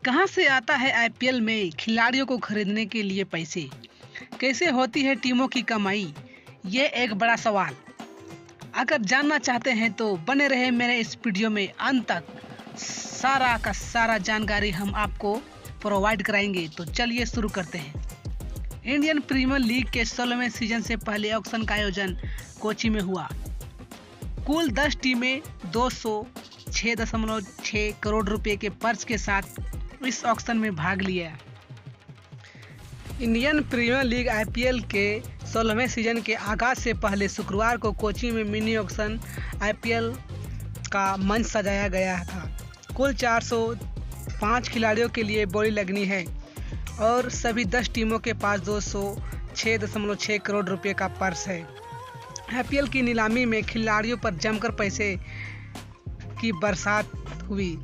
कहां से आता है आईपीएल में खिलाड़ियों को खरीदने के लिए पैसे? कैसे होती है टीमों की कमाई? ये एक बड़ा सवाल। अगर जानना चाहते हैं तो बने रहे मेरे इस वीडियो में अंत तक। सारा का सारा जानकारी हम आपको प्रोवाइड कराएंगे। तो चलिए शुरू करते हैं। इंडियन प्रीमियर लीग के 16वें सीजन से पहले ऑक्शन का आयोजन कोची में हुआ। कुल 10 टीमें 206.6 करोड़ रुपए के पर्च के साथ इस ऑक्शन में भाग लिया। इंडियन प्रीमियर लीग आईपीएल के 16वें सीजन के आगाज से पहले शुक्रवार को कोची में मिनी ऑक्शन आईपीएल का मंच सजाया गया था। कुल 405 खिलाड़ियों के लिए बोली लगनी है और सभी 10 टीमों के पास 206.6 करोड़ रुपए का पर्स है। आईपीएल की नीलामी में खिलाड़ियों पर जमकर पैसे की बरसात हुई।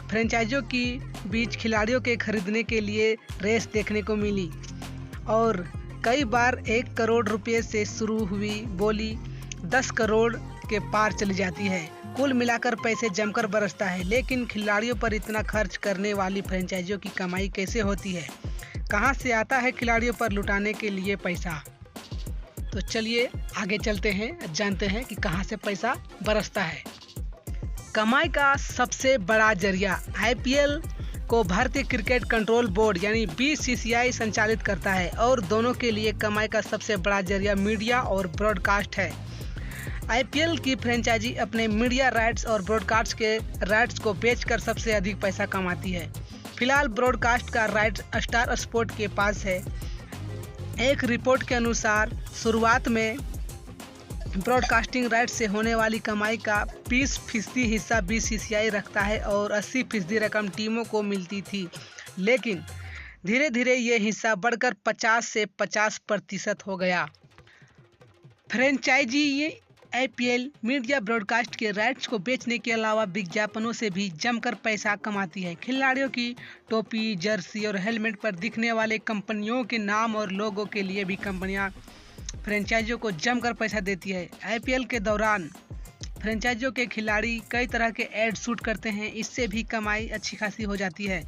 फ्रेंचाइजियों की बीच खिलाड़ियों के खरीदने के लिए रेस देखने को मिली और कई बार 1 करोड़ रुपए से शुरू हुई बोली 10 करोड़ के पार चली जाती है। कुल मिलाकर पैसे जमकर बरसता है। लेकिन खिलाड़ियों पर इतना खर्च करने वाली फ्रेंचाइजियों की कमाई कैसे होती है? कहां से आता है खिलाड़ियों पर लुटाने के लिए पैसा? तो चलिए आगे चलते हैं, जानते हैं कि कहां से पैसा बरसता है। कमाई का सबसे बड़ा जरिया आईपीएल को भारतीय क्रिकेट कंट्रोल बोर्ड यानी बीसीसीआई संचालित करता है और दोनों के लिए कमाई का सबसे बड़ा जरिया मीडिया और ब्रॉडकास्ट है। आईपीएल की फ्रेंचाइजी अपने मीडिया राइट्स और ब्रॉडकास्ट के राइट्स को बेचकर सबसे अधिक पैसा कमाती है। फिलहाल ब्रॉडकास्ट का राइट स्टार स्पोर्ट के पास है। एक रिपोर्ट के अनुसार शुरुआत में ब्रॉडकास्टिंग राइट से होने वाली कमाई का 20% हिस्सा बीसीसीआई रखता है और 80% रकम टीमों को मिलती थी। लेकिन धीरे धीरे ये हिस्सा बढ़कर 50 से 50% हो गया। फ्रेंचाइजी आईपीएल मीडिया ब्रॉडकास्ट के राइट्स को बेचने के अलावा विज्ञापनों से भी जमकर पैसा कमाती है। खिलाड़ियों की टोपी, जर्सी और हेलमेट पर दिखने वाले कंपनियों के नाम और लोगों के लिए भी कंपनियां फ्रेंचाइजियों को जमकर पैसा देती है। आईपीएल के दौरान फ्रेंचाइजियों के खिलाड़ी कई तरह के एड शूट करते हैं, इससे भी कमाई अच्छी खासी हो जाती है।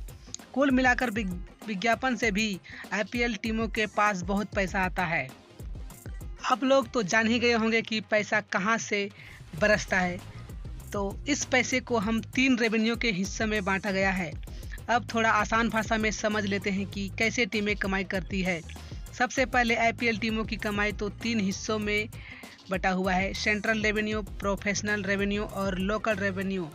कुल मिलाकर विज्ञापन से भी आईपीएल टीमों के पास बहुत पैसा आता है। आप लोग तो जान ही गए होंगे कि पैसा कहां से बरसता है। तो इस पैसे को हम 3 रेवेन्यू के हिस्से में बांटा गया है। अब थोड़ा आसान भाषा में समझ लेते हैं कि कैसे टीमें कमाई करती है। सबसे पहले आईपीएल टीमों की कमाई तो 3 हिस्सों में बटा हुआ है। सेंट्रल रेवेन्यू, प्रोफेशनल रेवेन्यू और लोकल रेवेन्यू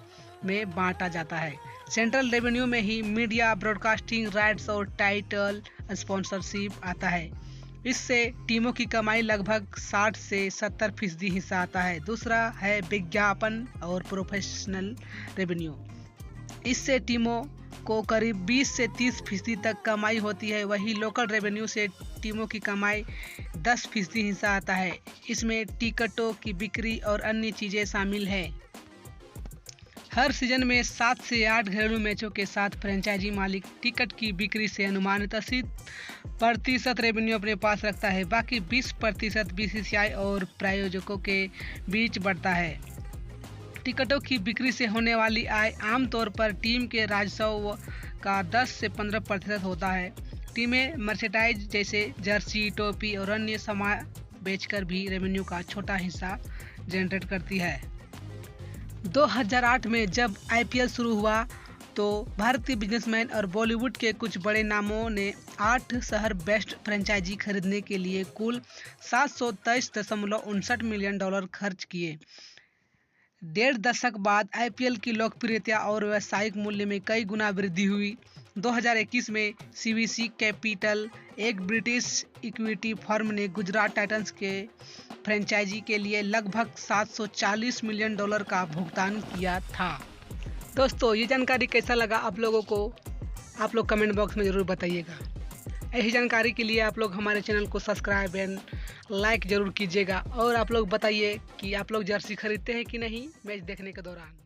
में बांटा जाता है। सेंट्रल रेवेन्यू में ही मीडिया, ब्रॉडकास्टिंग राइट्स और टाइटल स्पॉन्सरशिप आता है। इससे टीमों की कमाई लगभग 60 से 70% हिस्सा आता है। दूसरा है विज्ञापन और प्रोफेशनल रेवेन्यू। इससे टीमों को करीब 20 से 30% तक कमाई होती है। वही लोकल रेवेन्यू से टीमों की कमाई 10% हिस्सा आता है। इसमें टिकटों की बिक्री और अन्य चीजें शामिल हैं। हर सीजन में 7 से 8 घरेलू मैचों के साथ फ्रेंचाइजी मालिक टिकट की बिक्री से अनुमानित 80% रेवेन्यू अपने पास रखता है। बाकी 20% बीसीसीआई और प्रायोजकों के बीच बढ़ता है। टिकटों की बिक्री से होने वाली आय आमतौर पर टीम के राजस्व का 10 से 15% होता है। टीमें मर्चेंडाइज जैसे जर्सी, टोपी और अन्य सामान बेचकर भी रेवेन्यू का छोटा हिस्सा जनरेट करती है। 2008 में जब आईपीएल शुरू हुआ तो भारतीय बिजनेसमैन और बॉलीवुड के कुछ बड़े नामों ने 8 शहर बेस्ट फ्रेंचाइजी खरीदने के लिए कुल $723.59 मिलियन खर्च किए। 1.5 दशक बाद आईपीएल की लोकप्रियता और व्यावसायिक मूल्य में कई गुना वृद्धि हुई। 2021 में सीवीसी कैपिटल, एक ब्रिटिश इक्विटी फर्म ने गुजरात टाइटंस के फ्रेंचाइजी के लिए लगभग $740 मिलियन का भुगतान किया था। दोस्तों, ये जानकारी कैसा लगा आप लोगों को? आप लोग कमेंट बॉक्स में ज़रूर बताइएगा। ऐसी जानकारी के लिए आप लोग हमारे चैनल को सब्सक्राइब एंड लाइक ज़रूर कीजिएगा। और आप लोग बताइए कि आप लोग जर्सी खरीदते हैं कि नहीं मैच देखने के दौरान।